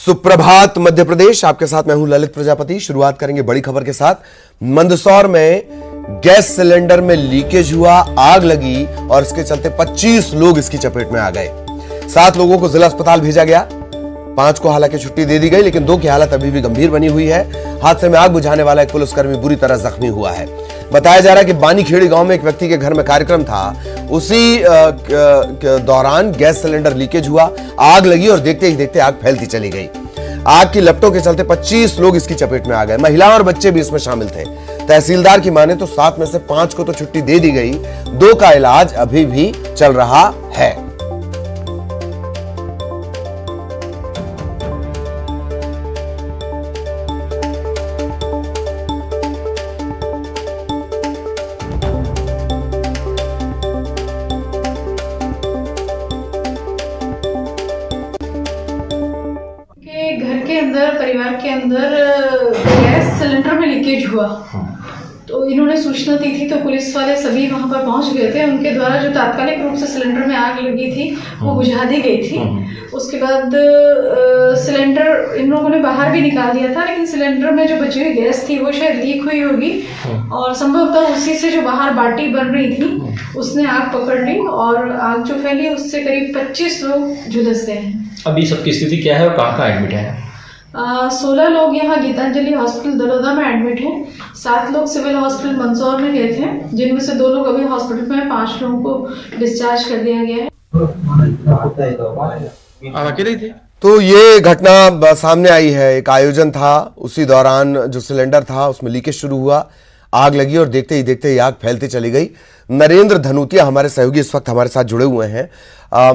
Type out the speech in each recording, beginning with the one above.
सुप्रभात मध्य प्रदेश, आपके साथ मैं हूं ललित प्रजापति। शुरुआत करेंगे बड़ी खबर के साथ। मंदसौर में गैस सिलेंडर में लीकेज हुआ, आग लगी और इसके चलते 25 लोग इसकी चपेट में आ गए। 7 लोगों को जिला अस्पताल भेजा गया, 5 को हालांकि छुट्टी दे दी गई, लेकिन 2 की हालत अभी भी गंभीर बनी हुई है। हादसे में आग बुझाने वाला एक पुलिसकर्मी बुरी तरह जख्मी हुआ है। बताया जा रहा है कि बानीखेड़ी गांव में एक व्यक्ति के घर में कार्यक्रम था, उसी दौरान गैस सिलेंडर लीकेज हुआ, आग लगी और देखते ही देखते आग फैलती चली गई। आग की लपटों के चलते 25 लोग इसकी चपेट में आ गए। महिला और बच्चे भी इसमें शामिल थे। तहसीलदार की माने तो 7 में से 5 को तो छुट्टी दे दी गई, 2 का इलाज अभी भी चल रहा है। घर के अंदर, परिवार के अंदर गैस सिलेंडर में लीकेज हुआ, तो इन्होंने सूचना दी थी, तो पुलिस वाले सभी वहां पर पहुंच गए थे। उनके द्वारा जो तात्कालिक रूप से सिलेंडर में आग लगी थी वो बुझा दी गई थी। उसके बाद सिलेंडर इन लोगों ने बाहर भी निकाल दिया था, लेकिन सिलेंडर में जो बची हुई गैस थी वो शायद लीक हुई होगी और संभवतः उसी से जो बाहर बाटी बन रही थी उसने आग पकड़ ली और आग जो फैली उससे करीब 25 लोग झुलस गए हैं। अभी सबकी स्थिति क्या है और कहाँ एडमिट है? 16 लोग यहाँ गीतांजलि हॉस्पिटल दलोदा में एडमिट हैं, 7 लोग सिविल हॉस्पिटल मंदसौर में गए थे, जिनमें से 2 लोग अभी हॉस्पिटल में हैं, 5 लोगों को डिस्चार्ज कर दिया गया है। आप अकेले ही थे? तो ये घटना सामने आई है। एक आयोजन था, उसी दौरान जो सिलेंडर था उसमें लीकेज शुरू हुआ, आग लगी और देखते ही आग फैलती चली गई। नरेंद्र धनूतिया हमारे सहयोगी इस वक्त हमारे साथ जुड़े हुए हैं।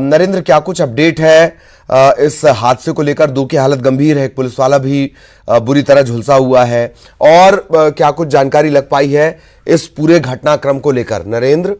नरेंद्र, क्या कुछ अपडेट है इस हादसे को लेकर? 2 की हालत गंभीर है, एक पुलिस वाला भी बुरी तरह झुलसा हुआ है, और क्या कुछ जानकारी लग पाई है इस पूरे घटनाक्रम को लेकर? नरेंद्र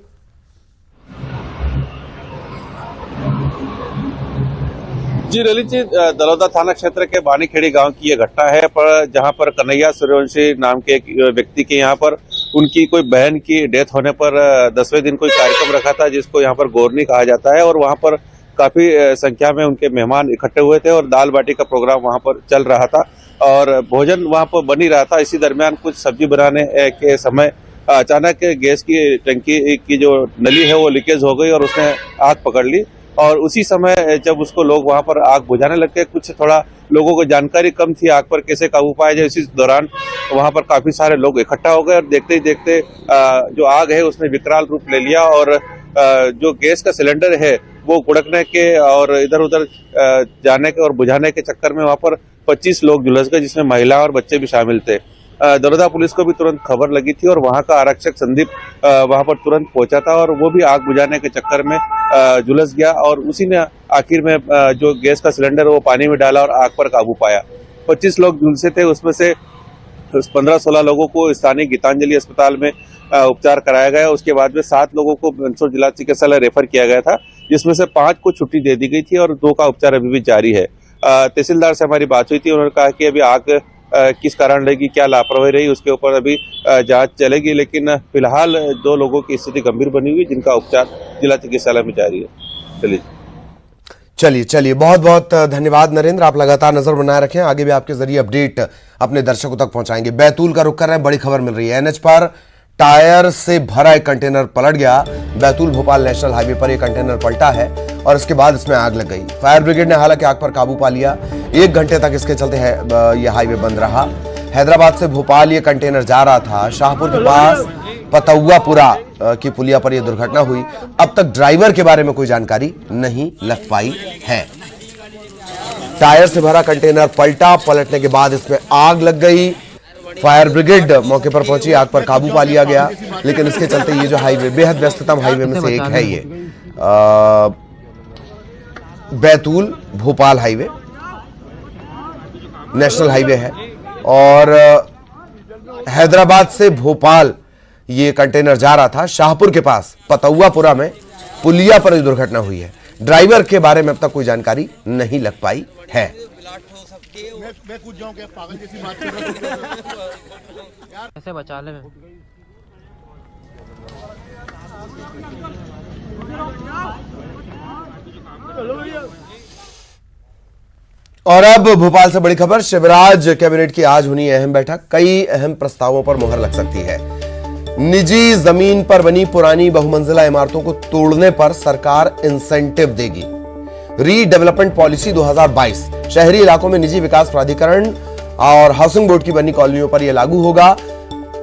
जी, ललित जी, दलोदा थाना क्षेत्र के बानीखेड़ी गांव की ये घटना है, पर जहां पर कन्हैया सूर्यवंशी नाम के एक व्यक्ति के यहाँ पर उनकी कोई बहन की डेथ होने पर 10वें दिन कोई कार्यक्रम रखा था, जिसको यहाँ पर गोरनी कहा जाता है, और वहां पर काफी संख्या में उनके मेहमान इकट्ठे हुए थे और दाल बाटी का प्रोग्राम वहां पर चल रहा था और भोजन वहां पर बन ही रहा था। इसी दरमियान कुछ सब्जी बनाने के समय अचानक गैस की टंकी की जो नली है वो लीकेज हो गई और उसने आग पकड़ ली। और उसी समय जब उसको लोग वहां पर आग बुझाने लगे, कुछ थोड़ा लोगों को जानकारी कम थी आग पर कैसे काबू पाया जाए, इसी दौरान वहां पर काफी सारे लोग इकट्ठा हो गए और देखते ही देखते जो आग है उसने विकराल रूप ले लिया और जो गैस का सिलेंडर है वो गुड़कने के और इधर उधर जाने के और बुझाने के चक्कर में वहां पर 25 लोग झुलस गए, जिसमें महिला और बच्चे भी शामिल थे। दलोदा पुलिस को भी तुरंत खबर लगी थी और वहां का आरक्षक संदीप वहां पर तुरंत पहुंचा था और वो भी आग बुझाने के चक्कर में झुलस गया और उसी ने आखिर में जो गैस का सिलेंडर वो पानी में डाला और आग पर काबू पाया। 25 लोग झुलसे थे, उसमें से 15-16 लोगों को स्थानीय गीतांजलि अस्पताल में उपचार कराया गया। उसके बाद में 7 लोगों को मंदसौर जिला चिकित्सालय रेफर किया गया था, जिसमें से 5 को छुट्टी दे दी गई थी और 2 का उपचार अभी भी जारी है। तहसीलदार से हमारी बात हुई थी, उन्होंने कहा कि अभी आग किस कारण लगी, क्या लापरवाही रही, उसके ऊपर अभी जांच चलेगी, लेकिन फिलहाल 2 लोगों की स्थिति गंभीर बनी हुई, जिनका उपचार जिला चिकित्सालय में जारी है। चलिए बहुत बहुत धन्यवाद नरेंद्र। आप लगातार नजर बनाए रखें, आगे भी आपके जरिए अपडेट अपने दर्शकों तक पहुंचाएंगे। बैतूल का रुख कर रहे हैं, बड़ी खबर मिल रही है। एनएच पर टायर से भरा एक कंटेनर पलट गया। बैतूल भोपाल नेशनल हाईवे पर यह कंटेनर पलटा है और इसके बाद इसमें आग लग गई। फायर ब्रिगेड ने हालांकि आग पर काबू पा लिया। 1 घंटे तक इसके चलते यह हाईवे बंद रहा। हैदराबाद से भोपाल ये कंटेनर जा रहा था। शाहपुर के पास पतौआपुरा की पुलिया पर यह दुर्घटना हुई। अब तक ड्राइवर के बारे में कोई जानकारी नहीं लग पाई है। टायर से भरा कंटेनर पलटा, पलटने के बाद इसमें आग लग गई। फायर ब्रिगेड मौके पर पहुंची, आग पर काबू पा लिया गया, लेकिन इसके चलते ये जो हाईवे बेहद व्यस्ततम हाईवे में से एक है, ये Betul Bhopal highway national highway है और हैदराबाद से भोपाल ये कंटेनर जा रहा था। शाहपुर के पास पतौआपुरा में पुलिया पर यह दुर्घटना हुई है। ड्राइवर के बारे में अब तक कोई जानकारी नहीं लग पाई है। मैं कूद जाऊं क्या? पागल जैसी बात कर रहा हूं। कैसे बचा ले? और अब भोपाल से बड़ी खबर। शिवराज कैबिनेट की आज होनी अहम बैठक। कई अहम प्रस्तावों पर मुहर लग सकती है। निजी जमीन पर बनी पुरानी बहुमंजिला इमारतों को तोड़ने पर सरकार इंसेंटिव देगी। रीडेवलपमेंट पॉलिसी 2022 शहरी इलाकों में निजी विकास प्राधिकरण और हाउसिंग बोर्ड की बनी कॉलोनियों पर यह लागू होगा।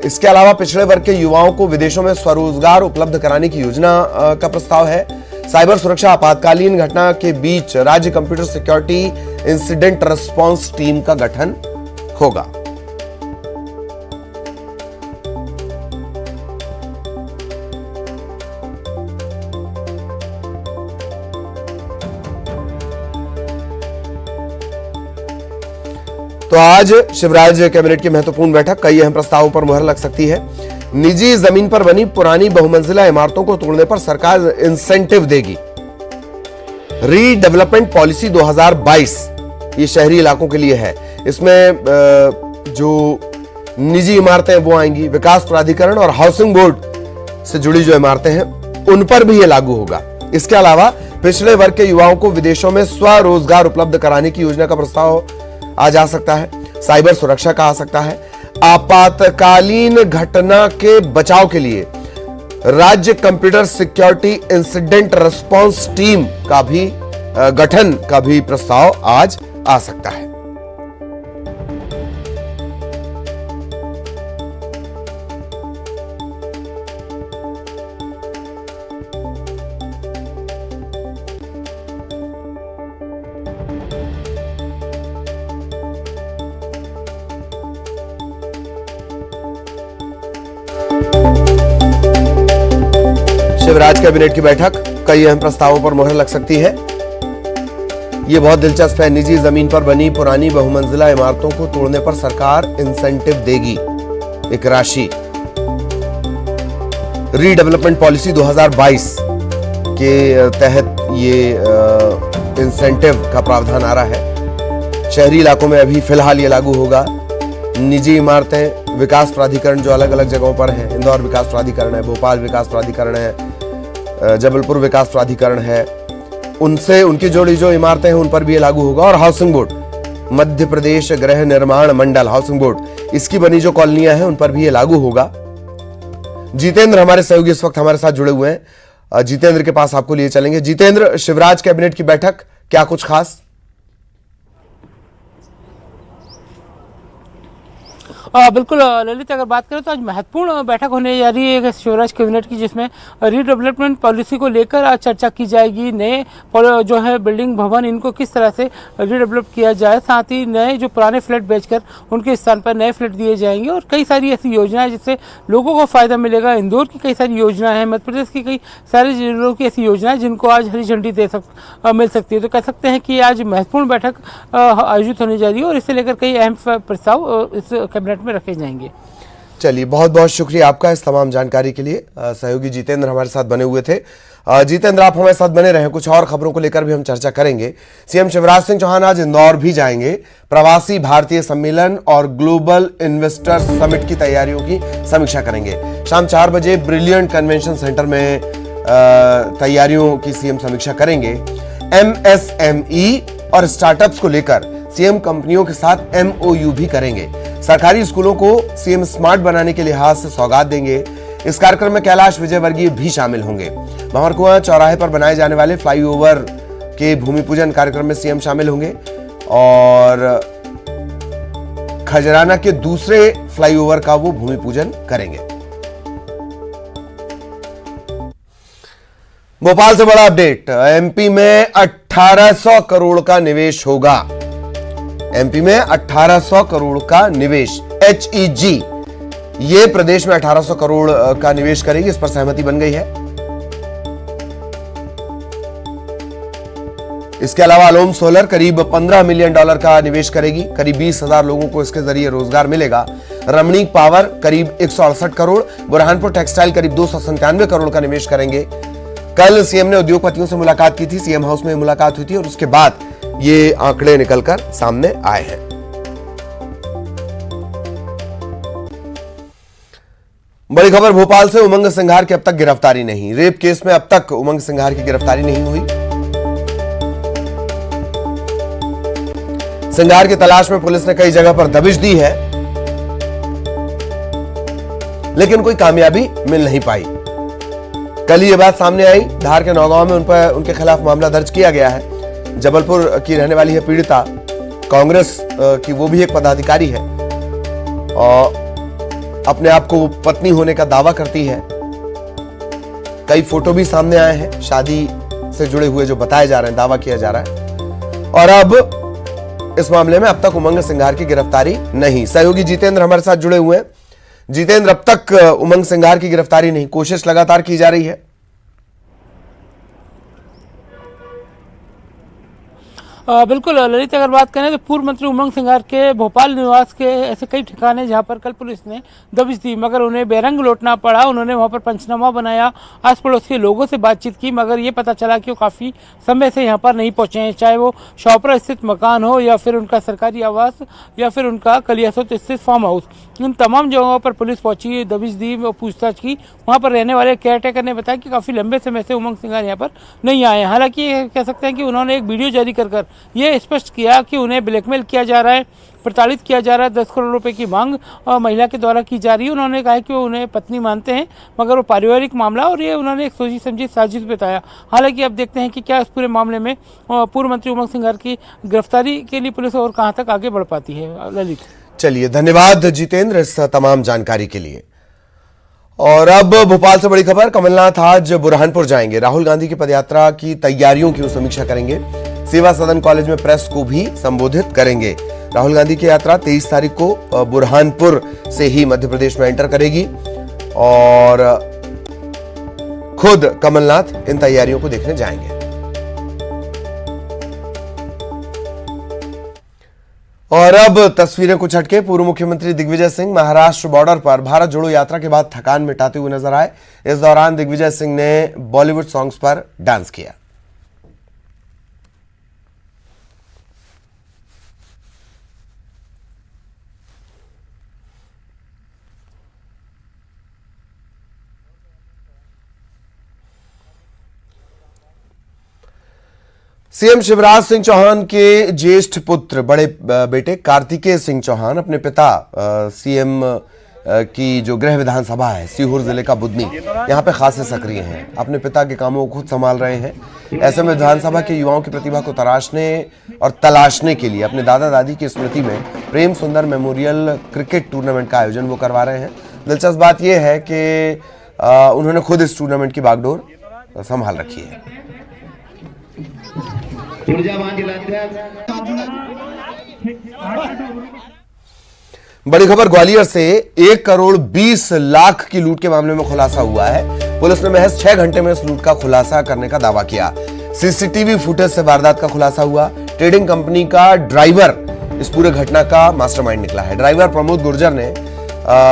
इसके अलावा पिछड़े वर्ग के युवाओं को विदेशों में स्वरोजगार उपलब्ध कराने की योजना का प्रस्ताव है। साइबर सुरक्षा आपातकालीन घटना के बीच राज्य computer security incident response team का गठन होगा। तो आज शिवराज कैबिनेट की महत्वपूर्ण बैठक। कई अहम प्रस्तावों पर मुहर लग सकती है। निजी जमीन पर बनी पुरानी बहुमंजिला इमारतों को तोड़ने पर सरकार इंसेंटिव देगी। रीडेवलपमेंट पॉलिसी 2022 ये शहरी इलाकों के लिए है। इसमें जो निजी इमारतें वो आएंगी, विकास प्राधिकरण और हाउसिंग बोर्ड से जुड़ी जो इमारतें हैं उन पर भी ये लागू होगा। इसके अलावा पिछड़े वर्ग के युवाओं को विदेशों में स्वरोजगार उपलब्ध कराने की योजना का प्रस्ताव आ जा सकता है। साइबर सुरक्षा का आ सकता है। आपातकालीन घटना के बचाव के लिए राज्य computer security incident response team का भी गठन का भी प्रस्ताव आज आ सकता है। शिवराज कैबिनेट की बैठक। कई अहम प्रस्तावों पर मुहर लग सकती है। यह बहुत दिलचस्प है। निजी जमीन पर बनी पुरानी बहुमंजिला इमारतों को तोड़ने पर सरकार इंसेंटिव देगी एक राशि। रीडेवलपमेंट पॉलिसी 2022 के तहत ये इंसेंटिव का प्रावधान आ रहा है। शहरी इलाकों में अभी फिलहाल ये लागू होगा। निजी इमारतें, विकास प्राधिकरण जो अलग अलग जगहों पर हैं, इंदौर विकास प्राधिकरण है, भोपाल विकास प्राधिकरण है, जबलपुर विकास प्राधिकरण है, उनसे उनकी जोड़ी जो इमारतें हैं उन पर भी ये लागू होगा। और हाउसिंग बोर्ड, मध्य प्रदेश गृह निर्माण मंडल हाउसिंग बोर्ड, इसकी बनी जो कॉलोनियां हैं उन पर भी ये लागू होगा। जितेंद्र हमारे सहयोगी इस वक्त हमारे साथ जुड़े हुए हैं। जितेंद्र के पास आपको लिए चलेंगे। जितेंद्र, शिवराज कैबिनेट की बैठक, क्या कुछ खास? बिल्कुल ललित, अगर बात करें तो आज महत्वपूर्ण बैठक होने जा रही है शिवराज कैबिनेट की, जिसमें रीडेवलपमेंट पॉलिसी को लेकर आज चर्चा की जाएगी। नए जो है बिल्डिंग भवन, इनको किस तरह से रीडेवलप किया जाए, साथ ही नए जो पुराने फ्लैट बेचकर उनके स्थान पर नए फ्लैट दिए जाएंगे। और कई सारी ऐसी योजनाएं जिससे लोगों को फायदा मिलेगा। इंदौर की कई सारी योजनाएं हैं, मध्य प्रदेश की कई सारे जिलों की ऐसी योजनाएं जिनको आज हरी झंडी मिल सकती है। तो कह सकते हैं कि आज महत्वपूर्ण बैठक आयोजित होने जा रही है और इसे लेकर कई अहम प्रस्ताव इस कैबिनेट में रखे जाएंगे। चलिए, बहुत बहुत शुक्रिया आपका इस तमाम जानकारी के लिए। सहयोगी जितेंद्र हमारे साथ बने हुए थे। जितेंद्र, आप हमारे साथ बने रहे। कुछ और खबरों को लेकर भी हम चर्चा करेंगे। सीएम शिवराज सिंह चौहान आज इंदौर भी जाएंगे। प्रवासी भारतीय सम्मेलन और ग्लोबल इन्वेस्टर्स समिट की तैयारियों की समीक्षा करेंगे। शाम 4 बजे ब्रिलियंट कन्वेंशन सेंटर में तैयारियों की सीएम समीक्षा करेंगे। एमएसएमई और स्टार्टअप्स को लेकर सीएम कंपनियों के साथ एमओयू भी करेंगे। सरकारी स्कूलों को सीएम स्मार्ट बनाने के लिहाज से सौगात देंगे। इस कार्यक्रम में कैलाश विजयवर्गीय भी शामिल होंगे। भंवरकुआं चौराहे पर बनाए जाने वाले फ्लाईओवर के भूमि पूजन कार्यक्रम में सीएम शामिल होंगे और खजराना के दूसरे फ्लाईओवर का वो भूमि पूजन करेंगे। भोपाल से बड़ा अपडेट। एमपी में 1800 करोड़ का निवेश होगा। एमपी में 1800 करोड़ का निवेश, HEG ये प्रदेश में 1800 करोड़ का निवेश करेगी। इस पर सहमति बन गई है। इसके अलावा अलोम सोलर करीब $15 मिलियन का निवेश करेगी। करीब 20,000 लोगों को इसके जरिए रोजगार मिलेगा। रमणीक पावर करीब 168 करोड़, बुरहानपुर टेक्सटाइल करीब 297 करोड़ का निवेश करेंगे। कल सीएम ने उद्योगपतियों से मुलाकात की थी। सीएम हाउस में मुलाकात हुई थी और उसके बाद ये आंकड़े निकलकर सामने आए हैं। बड़ी खबर भोपाल से। उमंग सिंघार की अब तक गिरफ्तारी नहीं। रेप केस में अब तक उमंग सिंघार की गिरफ्तारी नहीं हुई। सिंघार की तलाश में पुलिस ने कई जगह पर दबिश दी है, लेकिन कोई कामयाबी मिल नहीं पाई। कल ये बात सामने आई, धार के नौगांव में उनके खिलाफ मामला दर्ज किया गया है। जबलपुर की रहने वाली है पीड़िता, कांग्रेस की वो भी एक पदाधिकारी है और अपने आप को पत्नी होने का दावा करती है। कई फोटो भी सामने आए हैं शादी से जुड़े हुए जो बताए जा रहे हैं, दावा किया जा रहा है। और अब इस मामले में अब तक उमंग सिंघार की गिरफ्तारी नहीं। सहयोगी जितेंद्र हमारे साथ जुड़े हुए हैं। जितेंद्र, अब तक उमंग सिंघार की गिरफ्तारी नहीं, कोशिश लगातार की जा रही है। बिल्कुल ललित, अगर बात करें तो पूर्व मंत्री उमंग सिंघार के भोपाल निवास के ऐसे कई ठिकाने जहां पर कल पुलिस ने दबिश दी, मगर उन्हें बेरंग लौटना पड़ा। उन्होंने वहां पर पंचनामा बनाया, आस पड़ोस के लोगों से बातचीत की, मगर ये पता चला कि वो काफ़ी समय से यहाँ पर नहीं पहुँचे हैं, चाहे वो शॉपरा स्थित मकान हो या फिर उनका सरकारी आवास या फिर उनका कलियासोत स्थित फार्म हाउस। इन तमाम जगहों पर पुलिस पहुंची, दबिश दी, पूछताछ की। वहाँ पर रहने वाले केयरटेकर ने बताया कि काफ़ी लंबे समय से उमंग सिंघार यहाँ पर नहीं आए। हालांकि ये कह सकते हैं कि उन्होंने एक वीडियो जारी कर ये स्पष्ट किया कि उन्हें ब्लैकमेल किया जा रहा है, प्रताड़ित किया जा रहा है। 10 करोड़ रुपए की मांग महिला के द्वारा की जा रही है। उन्होंने कहा कि वो उन्हें पत्नी मानते हैं, मगर वो पारिवारिक मामला और ये उन्होंने एक सोची समझी साजिश बताया। हालांकि अब देखते हैं कि क्या इस पूरे मामले में पूर्व मंत्री उमंग सिंघार की गिरफ्तारी के लिए पुलिस और कहां तक आगे बढ़ पाती है। ललित, चलिए, धन्यवाद जितेंद्र इस तमाम जानकारी के लिए। और अब भोपाल से बड़ी खबर, कमलनाथ आज बुरहानपुर जाएंगे, राहुल गांधी की पदयात्रा की तैयारियों की समीक्षा करेंगे, सेवा सदन कॉलेज में प्रेस को भी संबोधित करेंगे। राहुल गांधी की यात्रा 23 तारीख को बुरहानपुर से ही मध्य प्रदेश में एंटर करेगी और खुद कमलनाथ इन तैयारियों को देखने जाएंगे। और अब तस्वीरें कुछ हटके, पूर्व मुख्यमंत्री दिग्विजय सिंह महाराष्ट्र बॉर्डर पर भारत जोड़ो यात्रा के बाद थकान मिटाते हुए नजर आए। इस दौरान दिग्विजय सिंह ने बॉलीवुड सॉन्ग्स पर डांस किया। सीएम शिवराज सिंह चौहान के ज्येष्ठ पुत्र बड़े बेटे कार्तिकेय सिंह चौहान अपने पिता सीएम की जो गृह विधानसभा है सीहोर जिले का बुदनी, यहाँ पे खासे सक्रिय हैं। अपने पिता के कामों को खुद संभाल रहे हैं। ऐसे में विधानसभा के युवाओं की प्रतिभा को तराशने और तलाशने के लिए अपने दादा दादी की स्मृति में प्रेम सुंदर मेमोरियल क्रिकेट टूर्नामेंट का आयोजन वो करवा रहे हैं। दिलचस्प बात यह है कि उन्होंने खुद इस टूर्नामेंट की बागडोर संभाल रखी है। बड़ी खबर ग्वालियर से 1 करोड़ 20 लाख की लूट के मामले में खुलासा हुआ है। पुलिस ने महज 6 घंटे में इस लूट का खुलासा करने का दावा किया। सीसीटीवी फुटेज से वारदात का खुलासा हुआ। ट्रेडिंग कंपनी का ड्राइवर इस पूरे घटना का मास्टरमाइंड निकला है। ड्राइवर प्रमोद गुर्जर ने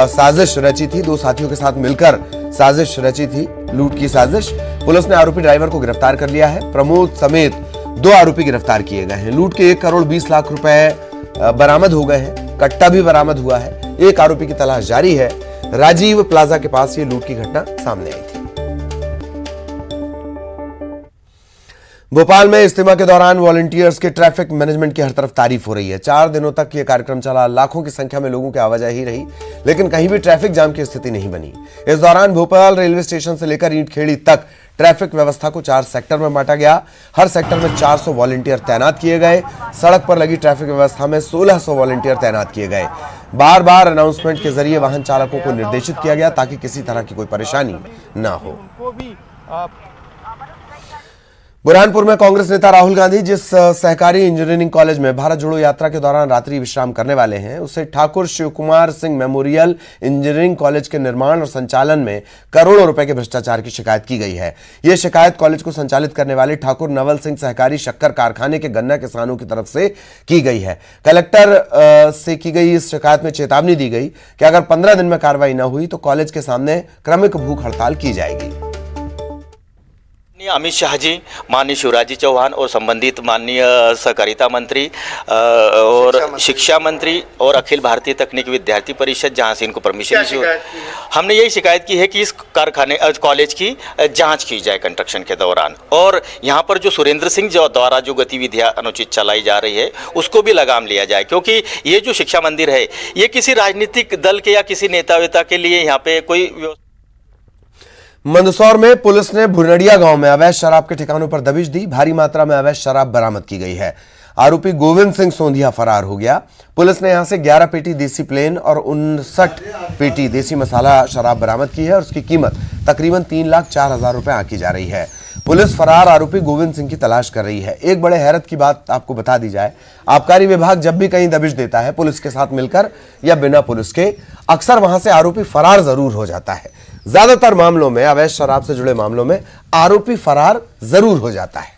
साजिश रची थी, 2 साथियों के साथ मिलकर साजिश रची थी, लूट की साजिश। पुलिस ने आरोपी ड्राइवर को गिरफ्तार कर लिया है। प्रमोद समेत 2 आरोपी गिरफ्तार किए गए हैं। लूट के 1 करोड़ 20 लाख रुपए बरामद हो गए हैं। कट्टा भी बरामद हुआ है। एक आरोपी की तलाश जारी है। राजीव प्लाजा के पास ये लूट की घटना सामने आई थी। भोपाल में इज्तिमा के दौरान वॉलंटियर्स के ट्रैफिक मैनेजमेंट की हर तरफ तारीफ हो रही है। 4 दिनों तक यह कार्यक्रम चला। लाखों की संख्या में लोगों की आवाजाही रही, लेकिन कहीं भी ट्रैफिक जाम की स्थिति नहीं बनी। इस दौरान भोपाल रेलवे स्टेशन से लेकर ईंटखेड़ी तक ट्रैफिक व्यवस्था को 4 सेक्टर में बांटा गया। हर सेक्टर में 400 वॉलंटियर तैनात किए गए। सड़क पर लगी ट्रैफिक व्यवस्था में 1600 वॉलंटियर तैनात किए गए। बार बार अनाउंसमेंट के जरिए वाहन चालकों को निर्देशित किया गया ताकि किसी तरह की कोई परेशानी ना हो। बुरहानपुर में कांग्रेस नेता राहुल गांधी जिस सहकारी इंजीनियरिंग कॉलेज में भारत जोड़ो यात्रा के दौरान रात्रि विश्राम करने वाले हैं, उसे Thakur Shiv Kumar Singh memorial engineering college के निर्माण और संचालन में करोड़ों रुपए के भ्रष्टाचार की शिकायत की गई है। यह शिकायत कॉलेज को संचालित करने वाले ठाकुर नवल सिंह सहकारी शक्कर कारखाने के गन्ना किसानों की तरफ से की गई है। कलेक्टर से की गई इस शिकायत में चेतावनी दी गई कि अगर 15 दिन में कार्रवाई न हुई तो कॉलेज के सामने क्रमिक भूख हड़ताल की जाएगी। अमित शाह जी, माननीय शिवराज जी चौहान और संबंधित माननीय सहकारिता मंत्री और शिक्षा मंत्री और अखिल भारतीय तकनीकी विद्यार्थी परिषद, जहां से इनको परमिशन इशू, हमने यही शिकायत की है कि इस कारखाने कॉलेज की जांच की जाए कंस्ट्रक्शन के दौरान, और यहां पर जो सुरेंद्र सिंह द्वारा जो गतिविधियां अनुचित चलाई जा रही है उसको भी लगाम लिया जाए, क्योंकि ये जो शिक्षा मंदिर है ये किसी राजनीतिक दल के या किसी नेता वेता के लिए यहाँ पे कोई। मंदसौर में पुलिस ने भुरनड़िया गांव में अवैध शराब के ठिकानों पर दबिश दी। भारी मात्रा में अवैध शराब बरामद की गई है। आरोपी गोविंद सिंह सोंधिया फरार हो गया। पुलिस ने यहां से 11 पेटी देसी प्लेन और 59 पेटी देसी मसाला शराब बरामद की है और उसकी कीमत तकरीबन 3,04,000 रुपए आंकी जा रही है। पुलिस फरार आरोपी गोविंद सिंह की तलाश कर रही है। एक बड़े हैरत की बात आपको बता दी जाए, आबकारी विभाग जब भी कहीं दबिश देता है पुलिस के साथ मिलकर या बिना पुलिस के, अक्सर वहां से आरोपी फरार जरूर हो जाता है। ज्यादातर मामलों में, अवैध शराब से जुड़े मामलों में आरोपी फरार जरूर हो जाता है।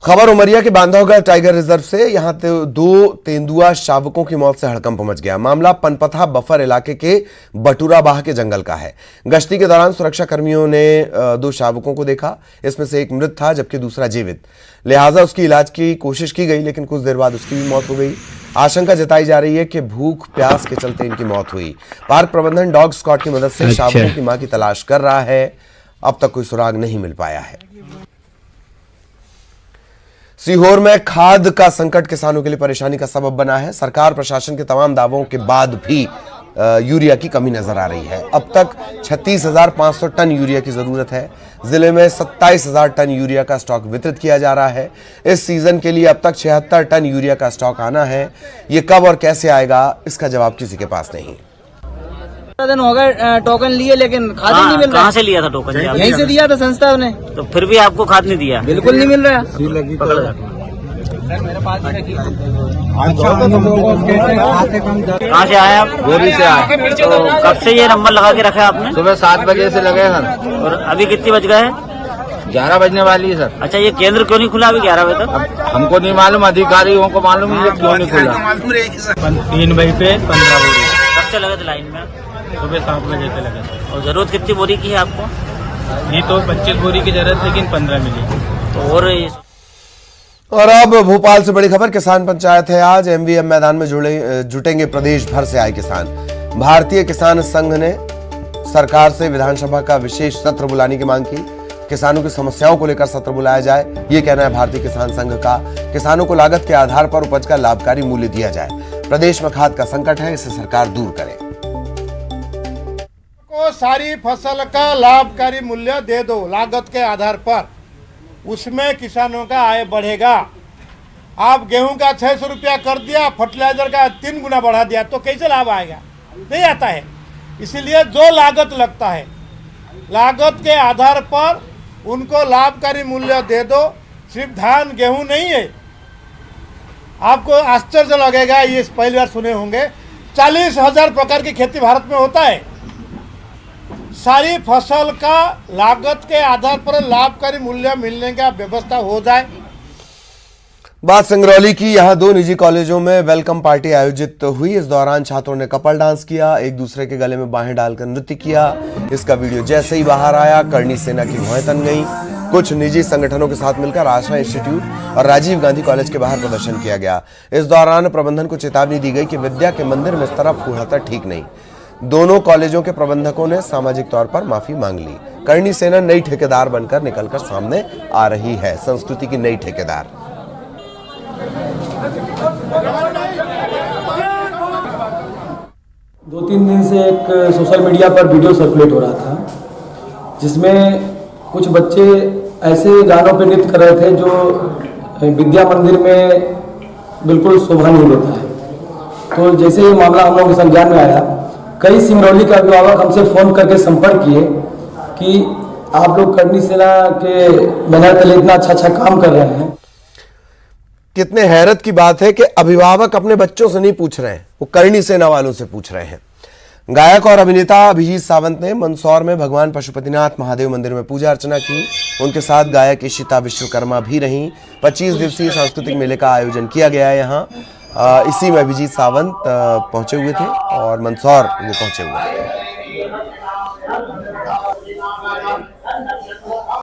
खबर उमरिया के बांधवगढ़ टाइगर रिजर्व से। यहां 2 तेंदुआ शावकों की मौत से हड़कंप मच गया। मामला पनपथा बफर इलाके के बटूराबाह के जंगल का है। गश्ती के दौरान सुरक्षा कर्मियों ने 2 शावकों को देखा। इसमें से एक मृत था जबकि दूसरा जीवित, लिहाजा उसकी इलाज की कोशिश की गई, लेकिन कुछ देर बाद उसकी भी मौत हो गई। आशंका जताई जा रही है कि भूख प्यास के चलते इनकी मौत हुई। पार्क प्रबंधन डॉग स्क्वाड की मदद से शावकों की मां की तलाश कर रहा है। अब तक कोई सुराग नहीं मिल पाया है। सीहोर में खाद का संकट किसानों के लिए परेशानी का सबब बना है। सरकार प्रशासन के तमाम दावों के बाद भी यूरिया की कमी नजर आ रही है। अब तक 36,500 टन यूरिया की जरूरत है। जिले में 27,000 टन यूरिया का स्टॉक वितरित किया जा रहा है। इस सीजन के लिए अब तक 76 टन यूरिया का स्टॉक आना है। ये कब और कैसे आएगा, इसका जवाब किसी के पास नहीं। दिन हो गए टोकन लिए, लेकिन खाद ही नहीं मिल रहा। कहाँ से लिया था टोकन? यहीं से दिया था संस्था ने। तो फिर भी आपको खाद नहीं दिया? बिल्कुल नहीं मिल रहा। कहाँ से आए आप? गोरी से आए। तो कब से ये नंबर लगा के रखा है आपने? सुबह 7 बजे से लगे सर। और अभी कितनी बज गए? 11 बजने वाली है सर। अच्छा, ये केंद्र क्यों नहीं खुला अभी 11 बजे तक? हमको नहीं मालूम, अधिकारियों को मालूम है क्यों नहीं खुला। 3 बजे पे 15 बोरी। कब से लगे थे लाइन में? सुबह 7 बजे से लगे थे। और जरूरत कितनी बोरी की है आपको? ये तो 25 बोरी की जरूरत, लेकिन 15 मिली। तो और अब भोपाल से बड़ी खबर। किसान पंचायत है आज। एमवीएम मैदान में जुटेंगे प्रदेश भर से आए किसान। भारतीय किसान संघ ने सरकार से विधानसभा का विशेष सत्र बुलाने की मांग की। किसानों की समस्याओं को लेकर सत्र बुलाया जाए, ये कहना है भारतीय किसान संघ का। किसानों को लागत के आधार पर उपज का लाभकारी मूल्य दिया जाए। प्रदेश में खाद का संकट है, इसे सरकार दूर करे। को सारी फसल का लाभकारी मूल्य दे दो लागत के आधार पर, उसमें किसानों का आय बढ़ेगा। आप गेहूं का 600 रुपया कर दिया, फर्टिलाइजर का 3 गुना बढ़ा दिया, तो कैसे लाभ आएगा? नहीं आता है। इसीलिए जो लागत लगता है, लागत के आधार पर उनको लाभकारी मूल्य दे दो। सिर्फ धान गेहूं नहीं है। आपको आश्चर्य लगेगा, ये पहली बार सुने होंगे, 40,000 प्रकार की खेती भारत में होता है। सारी फसल का लागत के आधार पर लाभकारी मूल्य मिलने का व्यवस्था हो जाए। बात सिंगरौली की। यहां 2 निजी कॉलेजों में वेलकम पार्टी आयोजित हुई। इस दौरान छात्रों ने कपल डांस किया, एक दूसरे के गले में बाहें डालकर नृत्य किया। इसका वीडियो जैसे ही बाहर आया, करणी सेना की भौहें तन गईं। कुछ निजी संगठनों के साथ मिलकर आशा इंस्टीट्यूट और राजीव गांधी कॉलेज के बाहर प्रदर्शन किया गया। इस दौरान प्रबंधन को चेतावनी दी गई कि विद्या के मंदिर में इस तरह फूहड़ता ठीक नहीं। दोनों कॉलेजों के प्रबंधकों ने सामाजिक तौर पर माफी मांग ली। करणी सेना नई ठेकेदार बनकर निकलकर सामने आ रही है, संस्कृति की नई ठेकेदार। दो तीन दिन से एक सोशल मीडिया पर वीडियो सर्कुलेट हो रहा था, जिसमें कुछ बच्चे ऐसे गानों पर नृत्य कर रहे थे जो विद्या मंदिर में बिल्कुल शोभा नहीं देता है। तो जैसे ये मामला हम लोगों के संज्ञान में आया, कई सिंगरौली के अभिभावक हमसे फोन करके संपर्क किए कि आप लोग करणी सेना के बैनर तले इतना अच्छा काम कर रहे हैं। कितने हैरत की बात है कि अभिभावक अपने बच्चों से नहीं पूछ रहे हैं, वो करणी सेना वालों से पूछ रहे हैं। गायक और अभिनेता अभिजीत सावंत ने मंदसौर में भगवान पशुपतिनाथ महादेव मंदिर में पूजा अर्चना की। उनके साथ गायक इशिता विश्वकर्मा भी रहीं। 25 दिवसीय सांस्कृतिक मेले का आयोजन किया गया है यहाँ। इसी में अभिजीत सावंत पहुंचे हुए थे और मंदसौर वो पहुंचे हुए थे।